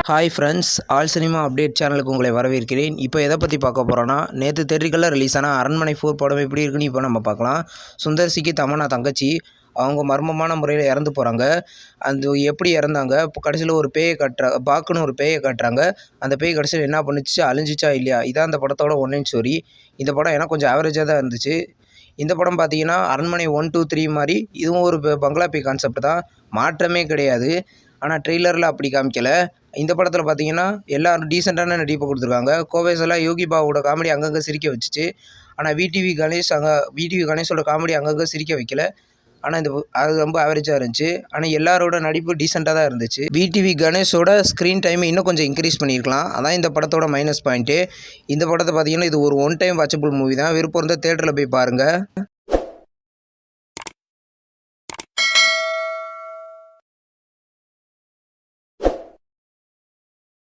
Hi friends, all cinema update சேனலுக்கு உங்களை வரவேற்கிறேன். இப்போ எதை பற்றி பார்க்க போகிறோன்னா, நேற்று தேட்டருக்குள்ள ரிலீஸ் ஆன அரண்மனை 4 படம் எப்படி இருக்குன்னு இப்போ நம்ம பார்க்கலாம். சுந்தர் சிக்கு தமன்னா தங்கச்சி அவங்க மர்மமான முறையில் இறந்து போகிறாங்க. அது எப்படி இறந்தாங்க, இப்போ கடைசியில் ஒரு பேயை காட்டுறாங்க, பாக்குன்னு ஒரு பேயை காட்டுறாங்க. அந்த பேய் கடைசியில் என்ன பண்ணுச்சு, அழிஞ்சிச்சா இல்லையா, இதான் அந்த படத்தோட ஒன்லைன் ஸ்டோரி. இந்த படம் எனக்கு கொஞ்சம் ஆவரேஜாக தான் இருந்துச்சு. இந்த படம் பார்த்தீங்கன்னா அரண்மனை 1, 2, 3 மாதிரி இதுவும் ஒரு பங்களா பேய் கான்செப்ட் தான், மாற்றமே கிடையாது. ஆனால் ட்ரெய்லரில் அப்படி காமிக்கல. இந்த படத்தில் பார்த்தீங்கன்னா எல்லோரும் டீசெண்டான நடிப்பை கொடுத்துருக்காங்க. கோவைசெல்லாம் யோகி பாபுவோட காமெடி அங்கங்கே சிரிக்க வச்சுச்சு. ஆனால் விடிவி கணேஷோட காமெடி அங்கங்கே சிரிக்க வைக்கல. ஆனால் அது ரொம்ப ஆவரேஜாக இருந்துச்சு. ஆனால் எல்லாரோட நடிப்பு டீசெண்டாக தான் இருந்துச்சு. விடிவி கணேஷோட ஸ்க்ரீன் டைமை இன்னும் கொஞ்சம் இன்க்ரீஸ் பண்ணியிருக்கலாம். அதான் இந்த படத்தோட மைனஸ் பாயிண்ட்டு. இந்த படத்தை பார்த்தீங்கன்னா இது ஒரு ஒன் டைம் வாட்சபிள் மூவி தான். விருப்பம் இருந்தால் தேட்டரில் போய் பாருங்கள்.